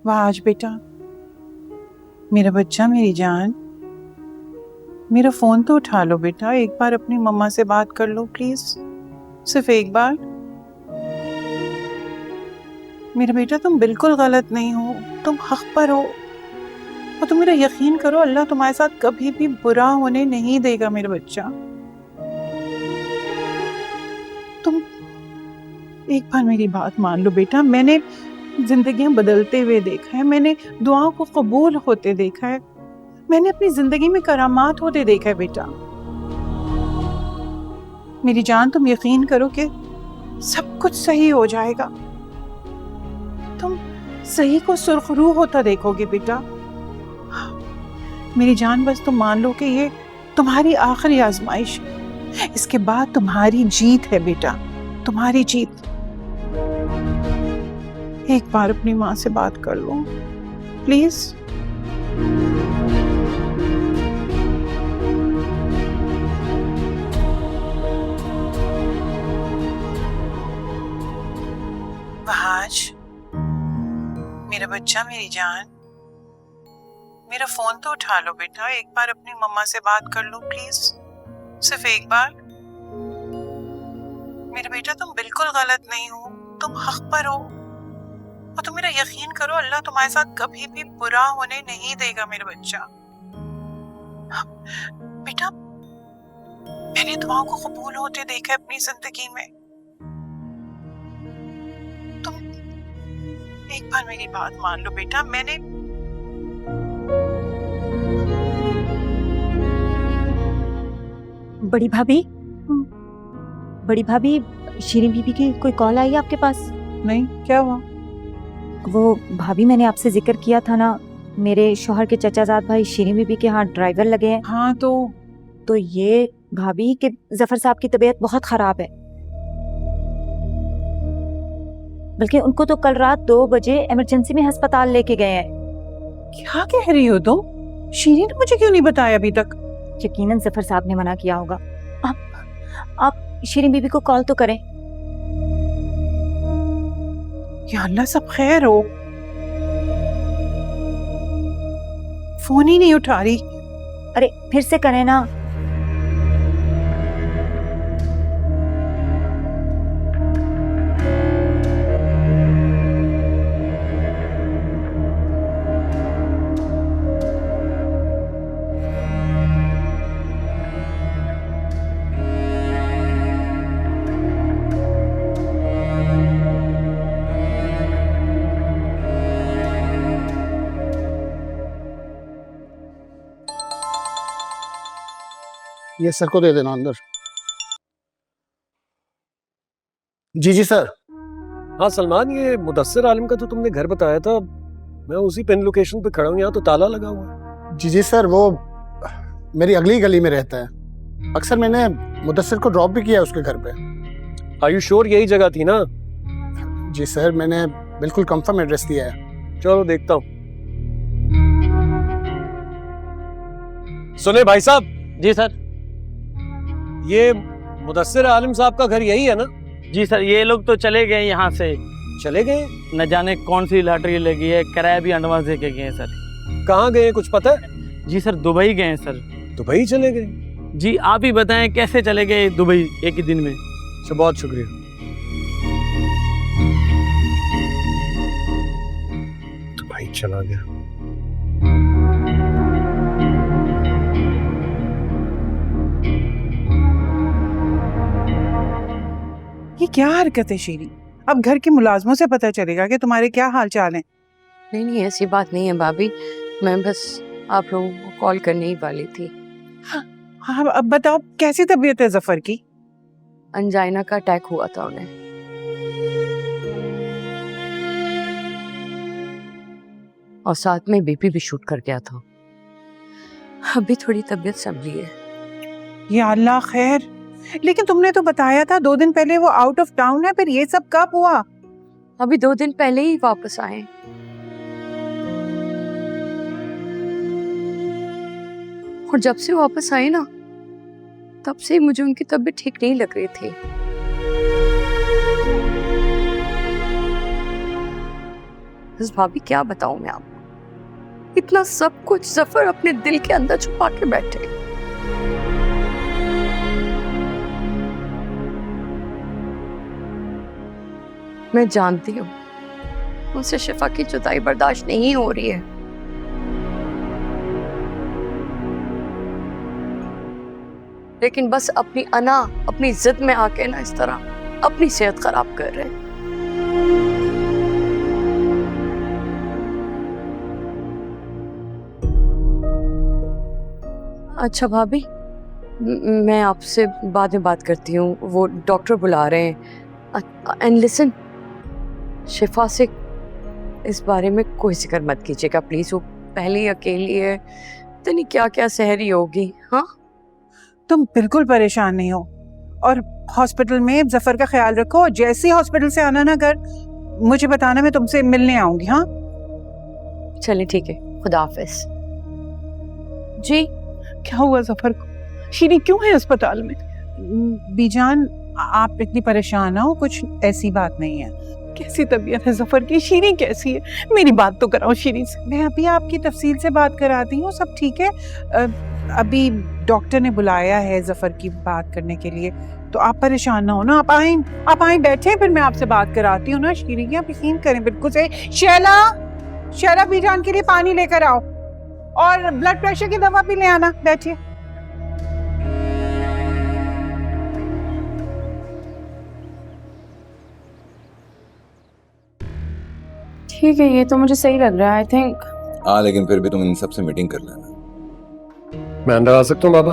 वाह आज बेटा, मेरा बच्चा, मेरी जान, मेरा फोन तो उठा लो बेटा, एक बार अपनी मम्मा से बात कर लो प्लीज, सिर्फ एक बार। मेरा बेटा तुम बिल्कुल गलत नहीं हो, तुम हक पर हो, और तुम मेरा यकीन करो, अल्लाह तुम्हारे साथ कभी भी बुरा होने नहीं देगा मेरा बच्चा। तुम एक बार मेरी बात मान लो बेटा, मैंने जिंदगियां बदलते हुए देखा है, मैंने दुआओं को कबूल होते देखा है, मैंने अपनी जिंदगी में करामात होते देखा है बेटा। मेरी जान तुम यकीन करो कि सब कुछ सही हो जाएगा, तुम सही को सुरखरू होता देखोगे बेटा। मेरी जान बस तुम मान लो कि ये तुम्हारी आखिरी आजमाइश है, इसके बाद तुम्हारी जीत है बेटा, तुम्हारी जीत। एक बार अपनी माँ से बात कर लो प्लीज। वहाज, मेरा बच्चा, मेरी जान, मेरा फोन तो उठा लो बेटा, एक बार अपनी मम्मा से बात कर लो प्लीज, सिर्फ एक बार। मेरा बेटा तुम बिल्कुल गलत नहीं हो, तुम हक पर हो, और तुम मेरा यकीन करो, अल्लाह तुम्हारे साथ कभी भी बुरा होने नहीं देगा मेरा बच्चा। बेटा मैंने दुआओं को कबूल होते देखा है अपनी जिंदगी में। तुम एक बार मेरी बात मान लो बेटा, मैंने बड़ी भाभी, बड़ी भाभी, शीरीन बीबी की कोई कॉल आई है आपके पास? नहीं, क्या हुआ? वो भाभी मैंने आपसे जिक्र किया था ना, मेरे शौहर के चचाजाद भाई शीरीन बीबी के यहाँ ड्राइवर लगे हैं। हाँ तो ये भाभी कि जफर साहब की तबीयत बहुत खराब है, बल्कि उनको तो कल रात 2 बजे इमरजेंसी में अस्पताल लेके गए हैं। क्या कह रही हो तुम? शीरीन ने मुझे क्यों नहीं बताया अभी तक? यकीनन जफर साहब ने मना किया होगा। आप शीरीन बीबी को कॉल तो करें। या अल्लाह सब खैर हो। फोन ही नहीं उठा रही। अरे फिर से करें ना। ये सर को दे देना अंदर। जी जी सर। हाँ सलमान, ये मुदस्सिर आलिम का तो तुमने घर बताया था, मैं उसी पिन लोकेशन पे खड़ा हूँ, यहाँ तो ताला लगा हुआ है। जी जी सर, वो मेरी अगली गली में रहता है। अक्सर मैंने मुदस्सिर को ड्रॉप भी किया उसके घर पे। आर यू श्योर यही जगह थी ना? जी सर, मैंने बिल्कुल कंफर्म एड्रेस दिया है। चलो देखता हूँ। सुने भाई साहब। जी सर। ये मुदस्सिर आलिम साहब का घर यही है ना? जी सर, ये लोग तो चले गए यहाँ से। चले गए? न जाने कौन सी लॉटरी लगी है, किराया भी एडवांस दे के गए हैं सर। कहाँ गए कुछ पता है? जी सर, दुबई गए हैं सर। दुबई चले गए? जी आप ही बताएं कैसे चले गए दुबई एक ही दिन में? अच्छा, बहुत शुक्रिया। दुबई चला गया। ये क्या हरकत है शीरी? अब घर के मुलाजमों से पता चलेगा कि तुम्हारे क्या हाल चाल हैं। नहीं नहीं, ऐसी बात नहीं है भाभी, मैं बस आप लोगों को कॉल करने ही वाली थी। हाँ अब बताओ, कैसी तबीयत है जफर की? अंजाइना का अटैक हुआ था उन्हें, और साथ में बीपी भी शूट कर गया था। अभी थोड़ी तबीयत संभली है। या अल्लाह खैर। लेकिन तुमने तो बताया था 2 दिन पहले वो आउट ऑफ टाउन है, फिर ये सब कब हुआ? अभी 2 दिन पहले ही वापस आए। और जब से वापस आए ना, तब से मुझे उनकी तबीयत ठीक नहीं लग रही थी। बस भाभी क्या बताऊं मैं आपको, इतना सब कुछ जफर अपने दिल के अंदर छुपा के बैठे। मैं जानती हूँ उनसे शिफा की जुदाई बर्दाश्त नहीं हो रही है, लेकिन बस अपनी अना, अपनी जिद में आके ना इस तरह अपनी सेहत खराब कर रहे हैं। अच्छा भाभी, मैं आपसे बाद में बात करती हूँ, वो डॉक्टर बुला रहे हैं। एंड लिसन, शिफा से इस बारे में कोई जिक्र मत कीजिएगा प्लीज, वो पहले ही अकेली है, तो नहीं क्या क्या सह रही होगी। हाँ, तुम बिल्कुल परेशान नहीं हो, और हॉस्पिटल में जफर का ख्याल रखो। जैसे ही हॉस्पिटल से आना ना घर, मुझे बताना, मैं तुमसे मिलने आऊंगी। हाँ चलिए ठीक है, खुदा हाफिज। जी, क्या हुआ जफर को? शीरी क्यों है अस्पताल में? बीजान, आप इतनी परेशान ना हो, कुछ ऐसी बात नहीं है। कैसी तबीयत है जफर की? शीरी कैसी है? मेरी बात तो कराओ शीरी से। मैं अभी आपकी तफसील से बात कराती हूँ, सब ठीक है। अभी डॉक्टर ने बुलाया है जफर की बात करने के लिए, तो आप परेशान ना हो ना। आप आए बैठे, फिर मैं आपसे बात कराती हूँ ना। शीरी की आप यकीन करें बिल्कुल से। शैला बीजान के लिए पानी लेकर आओ, और ब्लड प्रेशर की दवा भी ले आना। बैठिए। ठीक है, ये तो मुझे सही लग रहा है। आई थिंक हाँ, लेकिन फिर भी तुम इन सब से मीटिंग कर लेना। मैं अंदर आ सकता हूँ बाबा?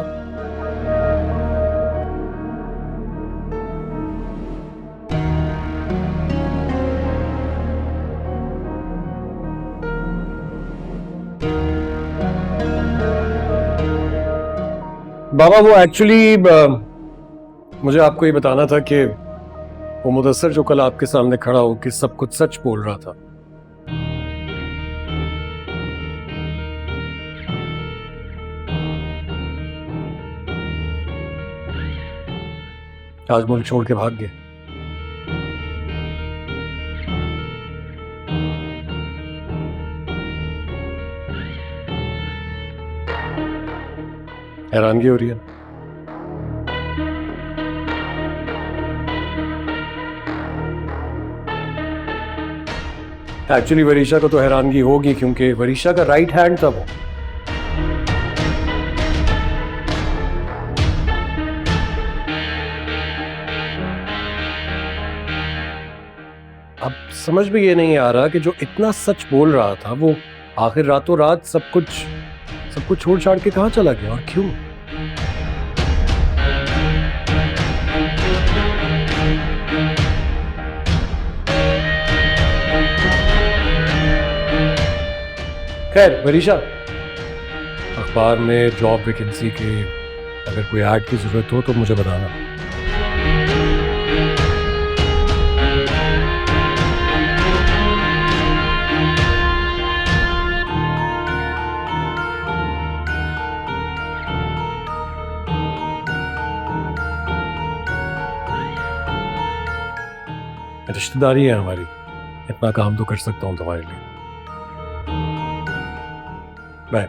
बाबा वो एक्चुअली मुझे आपको ये बताना था कि वो मुदस्सर जो कल आपके सामने खड़ा हो कि सब कुछ सच बोल रहा था, आज मुल्क छोड़ के भाग गया। हैरानगी हो रही है। एक्चुअली वरीशा को तो हैरानगी होगी, क्योंकि वरीशा का राइट हैंड था वो। अब समझ में ये नहीं आ रहा कि जो इतना सच बोल रहा था वो आखिर रातों रात सब कुछ छोड़ छाड़ के कहाँ चला गया और क्यों? खैर वरीशा, अखबार में जॉब वैकेंसी के अगर कोई ऐड की जरूरत हो तो मुझे बताना। रिश्तेदारी है हमारी, इतना काम तो कर सकता हूँ तुम्हारे लिए। बाय।